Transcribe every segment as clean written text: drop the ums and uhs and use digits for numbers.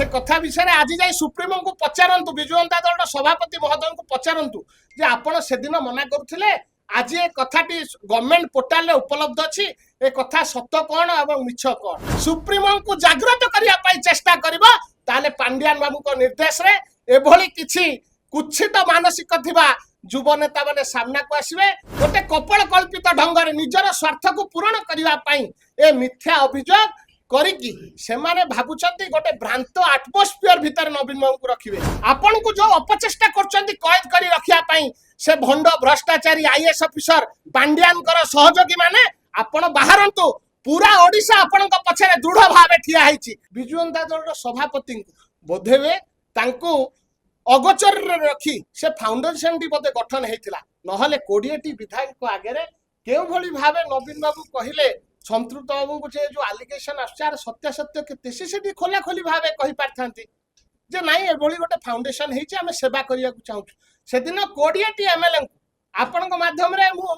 से कथा विषय आज जाए सुप्रीमो को पचारतु विजु जनता दल सभापति महोदय को पचारतु जे आपण से दिन मना करुले आज ए कथाटी गवर्नमेंट पोर्टाल रे उपलब्ध अछि ए कथा सत्य कौन एवं मिछ कौन सुप्रीमो को जागृत करने चेष्टा करिबा ताले पांड्यान बाबू को निर्देश रे एभली किछि कुछित मानसिक थिबा युव नेता माने सामना को आसवे गोटे कपड़ कल्पित ढंग रे निजर स्वार्थ को पूरण करबा पई ए मिथ्या अभियोग करिकी से माने भाबुचंती गोटे भ्रांत एटमॉस्फियर भीतर नवीन बाबू को रखिबे आपन को जो अपचेष्टा करचंती कैद करी रखिया पई से भंड भ्रष्टाचारी आईएएस ऑफिसर पांड्यान कर सहयोगी माने आपण बाहरंतु पूरा ओडिशा आपण को पछरे दृढ़ भावे ठिया हैछि विजु जनता दल सभापति बोधेवे तांको अगोचर रखी से फाउंडेशन टी बोधे गठन हेतिला नहले 20 टी विधायक को आगे रे केउ भली भावे नवीन बाबू कहिले संतृप्त बाबू को जो आलिगेशन आचार सत्य सत्य के तेसी खोला खोली भावे कहि पारथांती जे नाही एभली गोटे फाउंडेशन हेछि हमें सेवा करिया को चाहू से दिन 20 टी एमएलए आपन को माध्यम रे मु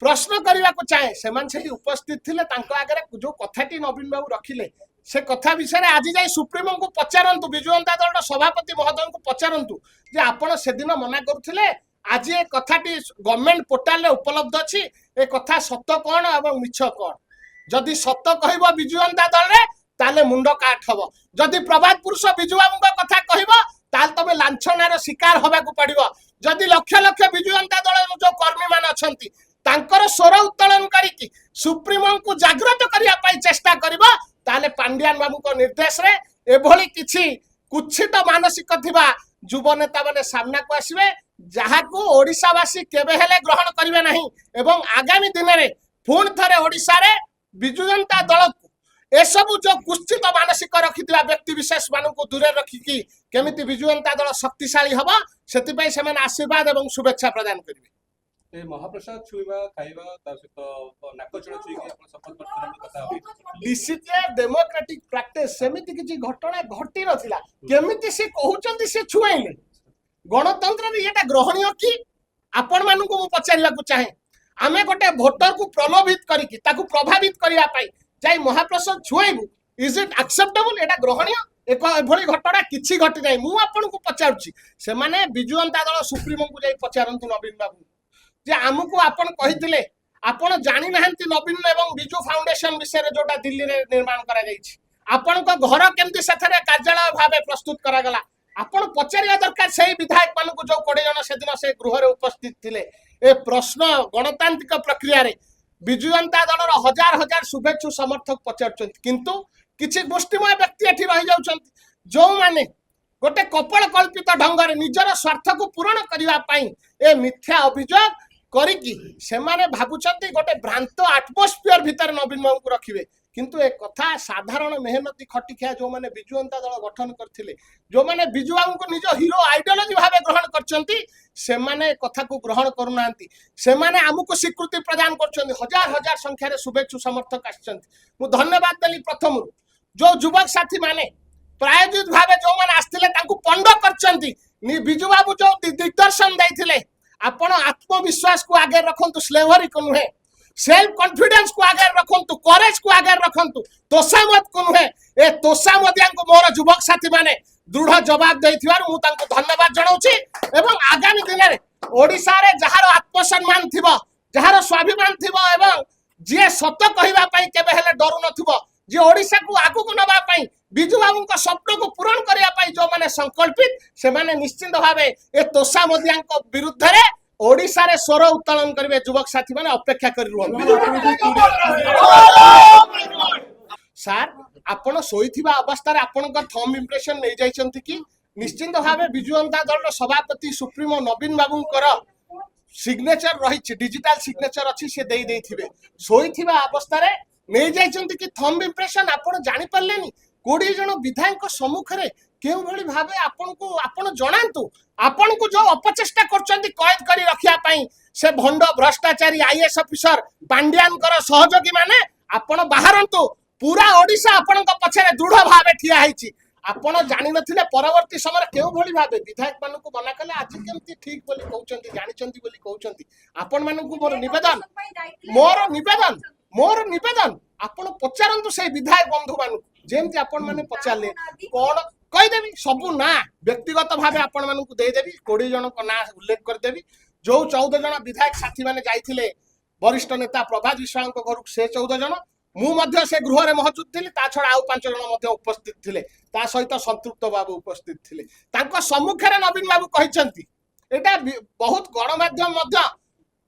प्रश्न करने को चाहे से उपस्थित थिले तांको आगे जो कथाटी नवीन बाबू रखिले से कथा विषय आज जाए सुप्रीमो को पचारतु विजु जनता दल सभापति महोदय को पचारतु जे आपण से दिन मना करुले आज ए कथाटी गवर्नमेंट पोर्टाल रे उपलब्ध अछि ए कथा सत्य कौन एवं मिछ कौन जदि सत्य कहबो विजु जनता दल रे ताले मुंड काट हबो जदि प्रभात पुरुष विजु बाबू कथा कहबो ताल तबे लांछनार शिकार होबा को पड़िबो जदि लक्ष लक्ष विजु जनता दल जो कर्मी मान अछंती तांकर स्वर उत्तोलन करिकी सुप्रीमो को जागृत करने पाई चेष्टा करिबो ताले पांड्यान बाबू को निर्देश रे एभली किछि कुछित मानसिक थिबा युव नेता माने सामना को आसवे जहाको ओडिशावासी केबे हेले ग्रहण करिवे नाही एवं आगामी दिन रे पुन थरे ओडिसा रे विजु जनता दल को एसबु जो कुछित मानसिक रखिथिबा व्यक्ति विशेष मानू को दूर रखिकी केमिति विजु जनता दल शक्तिशाली हबो सेति पई से माने आशीर्वाद एवं शुभेच्छा प्रदान करिवे ए महाप्रसाद छुईबा खाइबा ता सहित नाकचड़ा छुईकी आपण शपथ करथन कथा होई डिसिप्लिन डेमोक्रेटिक प्रैक्टिस सेमिति किछि घटना घटी नथिला केमिति से कहउचंती से छुआइले गणतंत्र रे एटा ग्रहणीय कि आपण मानु को पचारिला को चाहे आमे गोटे वोटर को प्रलोभित करिकि ताकू प्रभावित करिया पाई जाई महाप्रसाद छुआइबु इज इट एक्सेप्टेबल एटा ग्रहणीय एक एभली घटना किछि घटी नै मु आपण को पचारुछि से माने विजु जनता दल सुप्रीमो को जाई पचारंतु नवीन बाबू जे आमको आपण कहिथिले आपण जानि नाहंती नवीन एवं बिजु फाउंडेशन विषय रे जोटा दिल्ली रे निर्माण करा जाईछि आपण को घर केमती सथरे कार्यालय भाबे प्रस्तुत करा गला आपण पचारिया दरकार सेही विधायक मान को जो 20 जन से दिन से गृह रे उपस्थित थिले ए प्रश्न गणतांत्रिक प्रक्रिया रे बिजु जनता दल रो हजार हजार शुभेच्छु समर्थक पचारचंती किंतु किछि गोष्ठीमय व्यक्ति एठी रहि जाउचंती जो माने गोटे कपड़ कल्पित ढंग रे निजर स्वार्थ को पूरण करबा पई ए मिथ्या अभियोग करिकी से माने भाबुचंती गोटे भ्रांत एटमॉस्फियर भीतर नवीन बाबू को रखिबे किंतु ए कथा साधारण मेहनती खटिखिया जो माने विजु जनता दल गठन करथिले जो माने विजु बाबू को निज हीरो आइडियोलॉजी भाबे ग्रहण करचंती से माने कथा को ग्रहण करूनांती से माने हमको स्वीकृति प्रदान करचंती हजार हजार संख्या रे शुभेच्छु समर्थक आछंती मु धन्यवाद देली प्रथम जो युवक साथी माने प्रायोजित भावे जो माने आस्थिले तांको पंड करचंती विजु बाबू जो दिग्दर्शन दैथिले आपण आत्मविश्वास को आगे रखंतु स्लेवरी को नुहे सेल्फ कॉन्फिडेंस को आगे रखंतु करेज को आगे रखंतु तोषामत को नुहे ए तोषामदिया को मोर युवक साथी माने दृढ़ जवाब दैथिवार मु तांको धन्यवाद जणाउछि एवं आगामी दिन रे ओडिसा रे जहार आत्मसम्मान थिबो जहार स्वाभिमान थिबो एवं जे सत्य कहिबा पई केबे हेले डरु नथिबो जे ओडिसा को आगु को नबा पई विजु बाबू का स्वप्न को पूरण करिया पई जो माने संकल्पित से माने निश्चित भावे ए तोषा मोदिया को विरुद्ध रे ओडिसा रे स्वर उत्तोलन करिवे युवक साथी माने अपेक्षा करि रहन सर आपण सोइथिबा अवस्था रे आपण का थंब इंप्रेशन नै जाइछंती कि निश्चित भावे विजु जनता दल सभापति सुप्रीमो नवीन बाबू कर सिग्नेचर रही डिजिटल सिग्नेचर अछि से देई देथिबे सोइथिबा अवस्था रे नै जाइछंती कि थंब इंप्रेशन आपण जानि परलेनी 20 जन विधायक सम्मुख रे केउ भली भाबे आपण को आपण जणांतु आपण को जो अपचेष्टा करचंती कैद करी रखिया पई से भंड भ्रष्टाचारी आईएएस ऑफिसर पांड्यान कर सहयोगी माने आपण बाहरंतु पूरा ओडिशा आपण को पछरे दृढ़ भावे ठिया हैछि आपण जानि नथिले परवर्ती समय केउ भली भाबे विधायक मान को मना कले आज केमती ठीक बोली कहउचंती जानिचंती बोली कहउचंती आपण मान को मोर निवेदन मोर निवेदन आपण पचारंतु से विधायक बंधु मान जेमती आपण माने पचारले कोन कहिदेबी सबु ना व्यक्तिगत भावे आपण मानकु देदेबी 20 जन को ना उल्लेख कर देबी जो 14 जन विधायक साथी माने जाइथिले वरिष्ठ नेता प्रभात विश्वाल को घर से 14 जन मु मध्य से गृह रे मौजूद थिली ता छडा आउ 5 जन मध्य उपस्थित थिले ता सहित संतृप्त बाबू उपस्थित थिले तांको सम्मुख रे नवीन बाबू कहिसंती एटा बहुत गणमाध्यम मध्य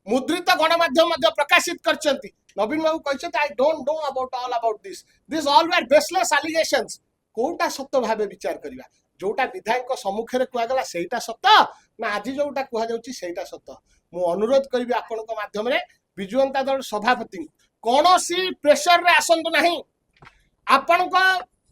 मुद्रित गणमाध्यम मध्य प्रकाशित करचंती नवीन बाबू कहिसंती I don't know about all about this all were baseless allegations कोटा सत्य भावे विचार करबा जोटा विधायक सम्मुख रे कुआ गला सेटा सत्य ना आज जोटा कुआ जाउची सेटा सत्य मु अनुरोध करबी आपनक माध्यम रे विजु जनता दल सभापति कोनोसी प्रेशर रे आसंतु नाही आपनक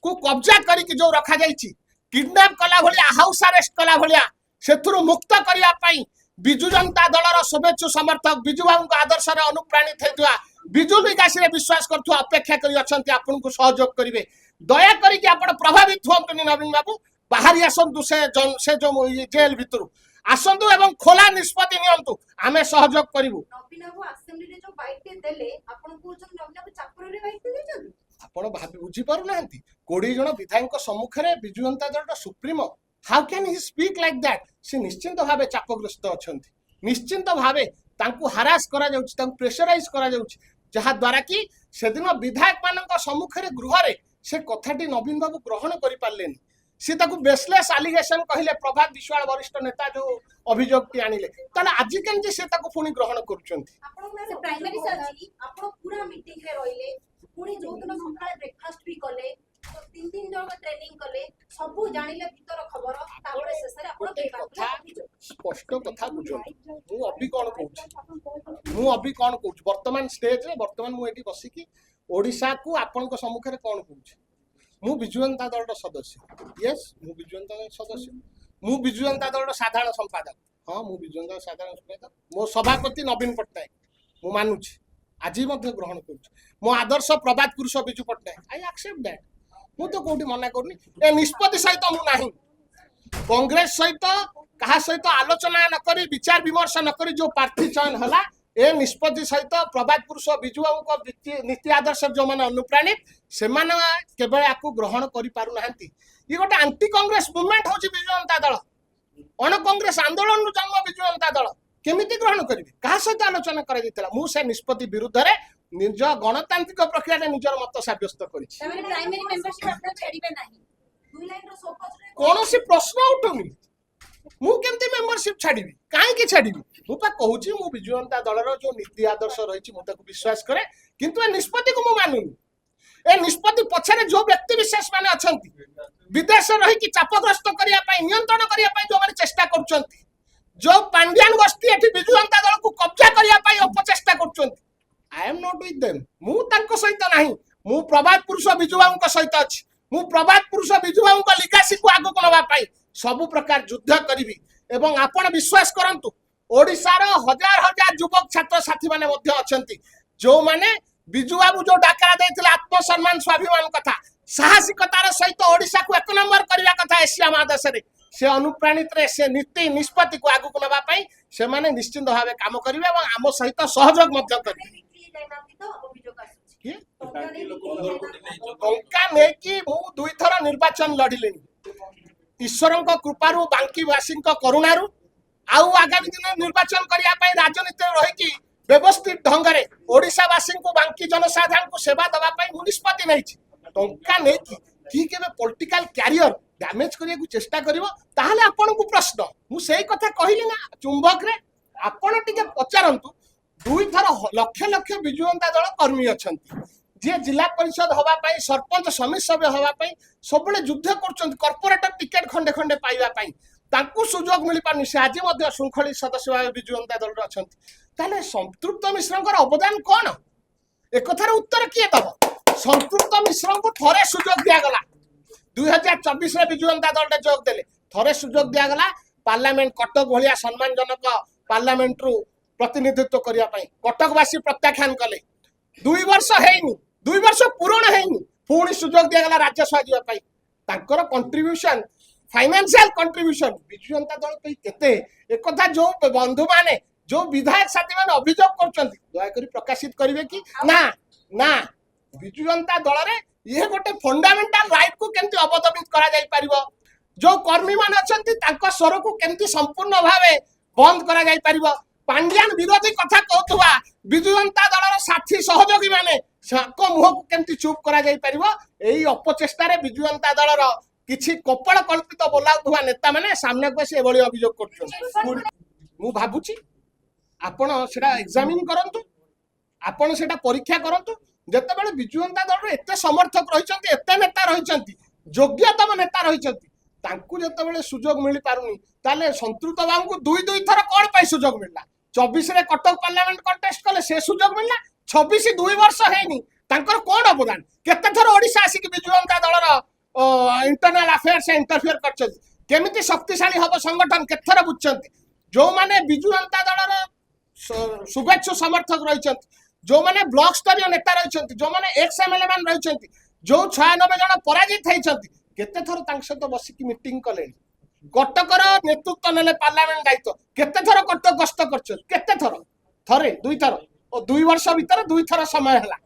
को कब्जा करी कि जो रखा जाईची किडनैप कला भलिया हाउस अरेस्ट कला भलिया सेथुरु मुक्त करिया पई विजु जनता दलर शुभेच्छु समर्थक विजु बाबू आदर्श रे अनुप्राणित हेतुआ विजु विकास रे विश्वास करथु अपेक्षा करी अछंती आपनकु सहयोग करिवे दया करी कि आपण प्रभावित होंतु नवीन बाबू बाहरी आसंतु से जो जेल भितरु आसंतु एवं खोला निष्पत्ति नियंतु आमे सहयोग करिवु नवीन बाबू असेंबली रे जो बाइट देले आपण कोचन नवीन बाबू चापर रे बाइट देछन आपण भाबी बुझी पारु नांती 20 जन विधायक सम्मुख रे Biju Janata Dal supremo how can he speak like that से निश्चिंत भावे चापग्रस्त अछंती निश्चिंत भावे तांकु हरास करा जाउची तांकु प्रेशराइज करा जाउची जहा द्वारा कि सेदिन विधायक मानक सम्मुख रे गृह रे से कथाटी नवीन बाबू ग्रहण करि पारलेनी से ताकु बेसलेस एलिगेशन कहिले प्रभात विश्वाल वरिष्ठ नेता जो अभियोग टी आनिले तले आज केनजे से ताकु पुनी ग्रहण करूचंती आपण से प्राइमरी सर्जरी आपण पूरा मीटिंग रे रहिले पुनी जो दिन सकाळे ब्रेकफास्ट भी कले तो 3 जन ट्रेनिंग कले सबु जानिले भीतर खबर तापर शेषरे आपण के कथा स्पष्ट कथा बुझो मु अभी कोन कहूछ वर्तमान स्टेज रे वर्तमान मु एठी बसी कि ओडिसा को आपन को सम्मुख रे कोन कहूछ मु विजु जनता दल सदस्य यस मु विजु जनता दल सदस्य मु विजु जनता दल साधारण संपादक हां मु विजु जनता साधारण संपादक मो सभापति नवीन पटनायक मु मानुछि आजी मध्ये ग्रहण करूछ मो आदर्श प्रभात पुरुष Biju Patnaik I accept that मु तो कोठी मना करनी ए निष्पत्ति सहित मु नाही कांग्रेस सहित कहा सहित आलोचना न करी विचार विमर्श न करी जो प्रार्थी चयन हला ए निष्पत्ति सहित प्रभात पुरुष विजु बाबू नीति आदर्श जो माने अनुप्राणित से माने केवल याकू ग्रहण करि पारु नाहंती ये गोटे एंटी कांग्रेस मूवमेंट होची विजु जनता दल अण कांग्रेस आंदोलन नु जन्म विजु जनता दल केमिति ग्रहण करिवे कहा सहित आलोचना करा दितला मु से निष्पत्ति विरुद्ध रे निज गणतांत्रिक प्रक्रिया रे निजर मत साब्यस्त करिछि तमरे प्राइमरी मेंबरशिप आपण छेड़िबे नाही दुई लाइन रो सोपस रे कोनोसी प्रश्न उठुनी मु केमती मेंबरशिप छाड़ीबी काहे की छाड़ीबी मु पा कहूची मु विजु जनता दलर जो नीति आदर्श रहिछि मु ताको विश्वास करे किंतु ए निष्पत्ति को मु मानुनी ए निष्पत्ति पछरे जो व्यक्ति विशेष माने अछंती विदेश रही कि चापग्रस्त करिया पई नियंत्रण करिया पई जो माने चेष्टा करछंती जो पांड्यान गोष्ठी एठी विजु जनता दल को कब्जा करिया पई अपचेष्टा करछंती I am not with them मु तांको सहित नाही मु प्रभात पुरुष विजु बाबू को सहित अछि मु प्रभात पुरुष विजु बाबू को लिगासी को आगो को नबा पई सबु प्रकार युद्ध करिवि एवं आपण विश्वास करंतु ओडिसा रो हजार हजार युवक छात्र साथी माने मध्ये अछंती जो माने विजु बाबू जो डाकरा दैथिले आत्मसम्मान स्वाभिमान कथा साहसिकतार सहित ओडिसा को एक नंबर करिया कथा एशिया महादेश रे से अनुप्राणित रे से नीति निष्पत्ति को आगु को नबा पई से माने निश्चित भावे काम करिवे एवं आम सहित सहयोग मध्य करिवे टंका नै कि मु दुई थर निर्वाचन लढिलेनी ईश्वर कृपारू बांकीवासी करुणारू आउ आगामी दिन निर्वाचन करिया पई राजनीति रही कि व्यवस्थित ढंग रे ओडिसावासी को बांकी जनसाधारण को सेवा दबा पई मु निष्पत्ति नै छी टंका नै कि केबे पॉलिटिकल कैरियर डैमेज करिया को चेष्टा करिवो ताहाले आपन को प्रश्न मु सेही कथा कहिली ना चुंबक रे आपन टिके पचारंतु दुई थर लक्ष लक्ष विजु जनता दल कर्मी अछंती जे जिला परिषद हवा पई सरपंच समिति सभ्य हवा पई सबले युद्ध करछंती कॉर्पोरेटर टिकट खंडे खंडे पाइबा पई तांकु सुजोग मिली पानी से आज मध्ये शृंखली सदस्य भाव विजु जनता दल रे अछंती ताले संतृप्त मिश्रंकर अवदान कोन एक कथार उत्तर किए दब संतृप्त मिश्रंको थरे सुजोग दिया गला 2024 रे विजु जनता दल रे जोग देले थरे सुजोग दिया गला पार्लियामेंट कटक भलिया सम्मानजनक पार्लियामेंट रु प्रतिनिधित्व करिया पई कटकवासी प्रत्याख्यान कले 2 वर्ष हेइनी 2 वर्ष पूर्ण हेइनी पुणी सुजोग दिया गला राज्यसभा दिया पई तांकर contribution financial contribution Biju Janata Dal पई केते एक कथा जो बंधु माने जो विधायक साथी माने अभियोग करछंती दया करी प्रकाशित करिवे कि ना ना विजु जनता दल रे ये गोटे फंडामेंटाल राइट को केमती अवदमित करा जाई परिबो जो कर्मी मान अछंती तांको स्वर को केमती संपूर्ण भावे बंद करा जाई परिबो पांड्यान विरोधी कथा कहतुवा विजु जनता दल साथी सहयोगी माने को मुह को केमती चुप करा जाई परिबो एई अपचेष्टा रे विजु जनता दल रो किछि कपड़ कल्पित बोलाउथुवा नेता माने सामने को से एभली अभियोग करछन मु भाबुची आपण सेटा एग्जामिन करंतु आपण सेटा परीक्षा करंतु जेतेबेले विजु जनता दल रे एते समर्थक रहिचंती एते नेता रहिचंती योग्यतम नेता रहिचंती तांकु जेतेबेले सुजोग मिली पारुनी ताले संतृप्त बाबू को दुई थर कोन पई सुजोग मिलला 24 रे कटक पार्लियामेंट कंटेस्ट कले से सुजोग मिलला 26 2 वर्ष हेनी तांकर कोन अवदान केते थर ओडिसा आसी कि विजु जनता दल रो इंटरनल अफेयर्स से इंटरफियर करछन केमिति शक्तिशाली हबो संगठन केथर बुझछंती जो माने विजु जनता दल रो शुभेच्छु समर्थक रहिछंती जो माने ब्लॉक स्तरीय नेता रहिछंती जो माने एक्स एमएलए मान रहिछंती जो 96 जन पराजित हेइछंती केते थर तांक सहित बसी की मीटिंग कलेनी कटकर नेतृत्व नेले पार्लियामेंट दायित्व केते थर कटक गस्त करछ केते थर थरे दुई थर ओ 2 वर्ष भीतर 2 थर समय हला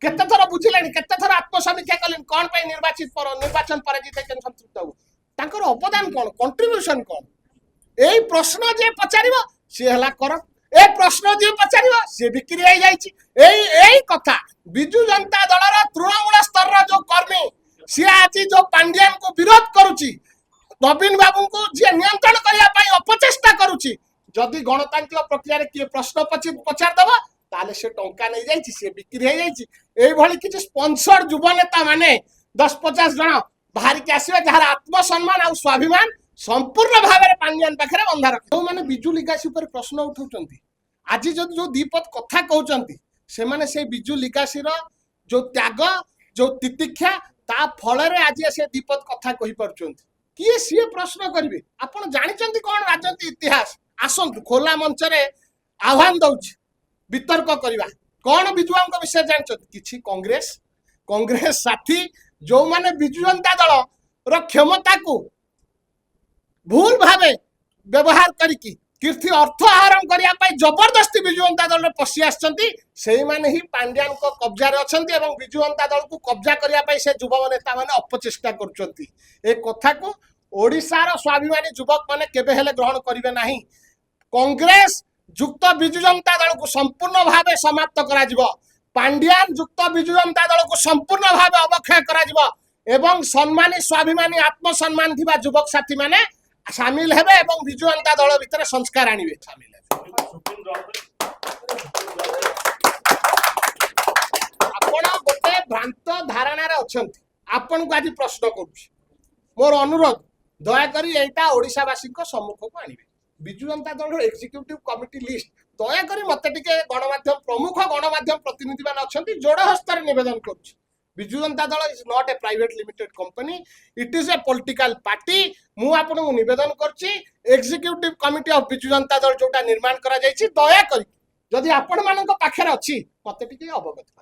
केते थर बुझिलेनी केते थर आत्मसमीक्षा कलेनी कोन पे निर्वाचन पराजित हेचन संतृप्त हो तांकर अवदान कोन कंट्रीब्यूशन कोन एई प्रश्न जे पचारिबो से हला कर ए प्रश्न जे पचारिबो से बिक्री हो जाईची एई कथा विजु जनता दल रो तृणमूल स्तर रो जो कर्मी से आज जो पांड्यान को विरोध करूची नवीन बाबू को जे नियंत्रण करिया पई अपचेष्टा करूची जदि गणतांत्रिक प्रक्रिया रे के प्रश्न पचार दबा ताले से टंका नै जाईची से बिक्री हो जाईची एई भली किछ स्पॉन्सर युवा नेता माने 10-50 जन बाहर के आसीबे जहार आत्मसम्मान आ स्वाभिमान संपूर्ण भाव में पांड्यान पाखे बंधा रख जो मैंने विजु लिगासी पर प्रश्न उठाउछंती आज जो दीपद कथा कहउछंती से माने से विजु लिगासी रो जो त्याग जो तितिक्षा ता फल रे आज से दीपद कथा कहि परछंती किए सी प्रश्न करिवे आपण जानिचंती कोन राजनीति इतिहास आसंतु खोला मंच रे आह्वान दउछि वितर्क करिवा कोन विजुआंक विषय जानिचंती किछि कांग्रेस साथी जो माने विजु जनता दल रो क्षमता को भूल भावे व्यवहार करिकी कीर्ति अर्थ आहरण करिया पाई जबरदस्ती विजु जनता दल पसी आछंती सेही माने ही पांड्यान को कब्जा रे अछंती एवं विजु जनता दल को कब्जा करिया पाई से युवा नेता माने अपचेष्टा करछंती ए कथा को ओडिसा रो स्वाभिमानी युवक माने केबे हेले ग्रहण करिवे नाही कांग्रेस युक्त विजु जनता दल को संपूर्ण भावे समाप्त करा जिवो पांड्यान युक्त विजु जनता दल को संपूर्ण भावे अवक्षय करा जिवो एवं सम्मानी स्वाभिमानी आत्मसम्मान थिबा युवक साथी माने शामिल हेबे एवं विजु जनता दल भितर संस्कार आनिबे शामिल आपण गोटे भ्रांत धारणा रे अछंती आपण को आज प्रश्न करूछी मोर अनुरोध दया करी एटा ओडिसावासी को सम्मुख को आनिबे Biju Janata Dal executive committee list दया करी मते टिके गणमाध्यम प्रमुख गणमाध्यम प्रतिनिधि मान अछंती जोड़ हस्तर निवेदन करूछी Biju Janata Dal is not a private limited company it is a political party मु आपन को निवेदन करछि executive committee of Biju Janata Dal जोटा निर्माण करा जायछि दया करी जदि आपण मानक पाखरे अछि मते टिके अवगत